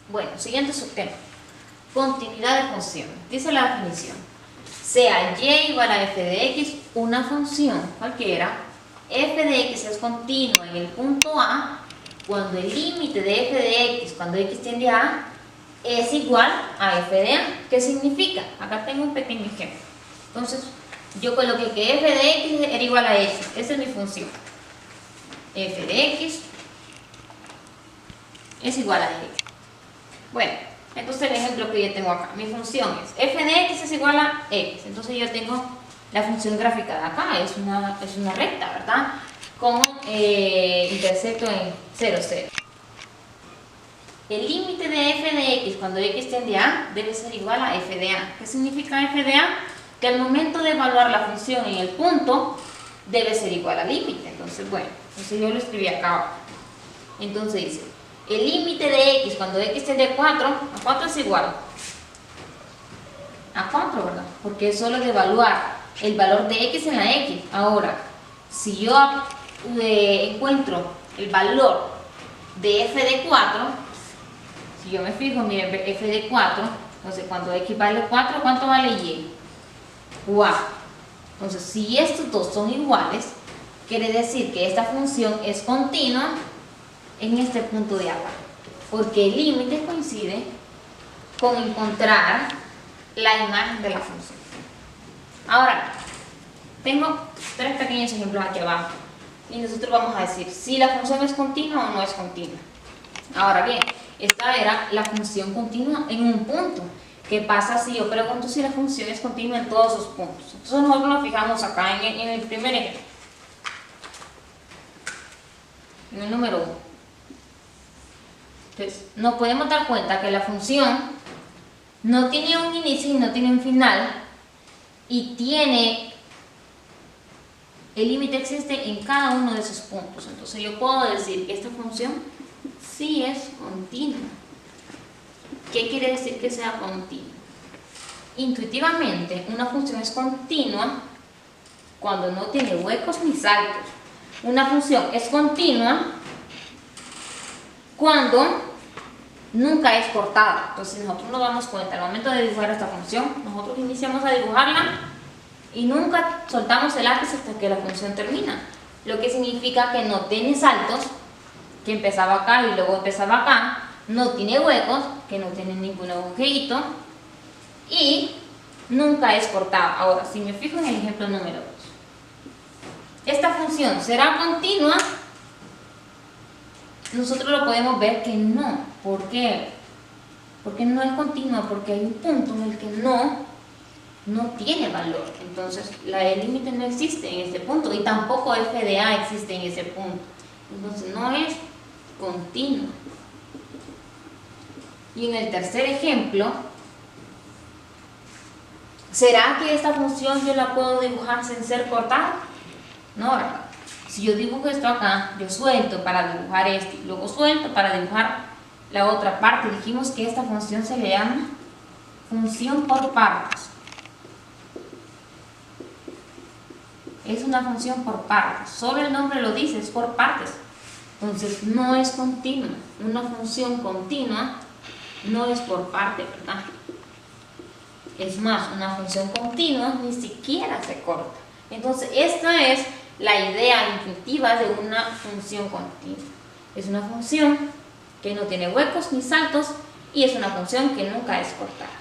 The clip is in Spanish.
Bueno, siguiente subtema. Continuidad de función. Dice la definición. Sea y igual a f de x una función cualquiera, f de x es continua en el punto A cuando el límite de f de x, cuando x tiende a A, es igual a f de A. ¿Qué significa? Acá tengo un pequeño ejemplo. Entonces, yo coloqué que f de x era igual a x. Esa es mi función. F de x es igual a x. Bueno, entonces el ejemplo que yo tengo acá, mi función es f de x es igual a x. Entonces yo tengo la función graficada acá, es una recta, ¿verdad? Con intercepto en 0, 0. El límite de f de x cuando x tiende a A debe ser igual a f de A. ¿Qué significa f de A? Que al momento de evaluar la función en el punto debe ser igual al límite. Entonces, bueno, entonces yo lo escribí acá abajo. Entonces dice, el límite de x cuando x tiende a 4, a 4 es igual a 4, ¿verdad? Porque es solo de evaluar el valor de x en la x. Ahora, si yo encuentro el valor de f de 4, si yo me fijo, miren, f de 4, entonces cuando x vale 4, ¿cuánto vale y? 4. Entonces, si estos dos son iguales, quiere decir que esta función es continua en este punto de acá, porque el límite coincide con encontrar la imagen de la función. Ahora, tengo 3 pequeños ejemplos aquí abajo y nosotros vamos a decir si la función es continua o no es continua. Ahora bien, esta era la función continua en un punto. ¿Qué pasa si yo pregunto si la función es continua en todos sus puntos? Entonces nosotros nos fijamos acá en el primer ejemplo, en el número 1. Entonces, nos podemos dar cuenta que la función no tiene un inicio y no tiene un final, y tiene el límite existe en cada uno de esos puntos. Entonces yo puedo decir que esta función sí es continua. ¿Qué quiere decir que sea continua? Intuitivamente, una función es continua cuando no tiene huecos ni saltos. Una función es continua cuando nunca es cortada. Entonces nosotros nos damos cuenta al momento de dibujar esta función, nosotros iniciamos a dibujarla y nunca soltamos el lápiz hasta que la función termina, lo que significa que no tiene saltos, que empezaba acá y luego empezaba acá, no tiene huecos, que no tiene ningún agujerito, y nunca es cortada. Ahora, si me fijo en el ejemplo número 2, esta función será continua. Nosotros lo podemos ver que no. ¿Por qué? Porque no es continua, porque hay un punto en el que no tiene valor. Entonces el límite no existe en este punto y tampoco f de a existe en ese punto. Entonces no es continua. Y en el tercer ejemplo, ¿será que esta función yo la puedo dibujar sin ser cortada? No, ¿verdad? Si yo dibujo esto acá, yo suelto para dibujar este y luego suelto para dibujar la otra parte. Dijimos que esta función se le llama función por partes. Es una función por partes. Solo el nombre lo dice, es por partes. Entonces no es continua. Una función continua no es por parte, ¿verdad? Es más, una función continua ni siquiera se corta. Entonces esta es la idea intuitiva de una función continua. Es una función que no tiene huecos ni saltos y es una función que nunca es cortada.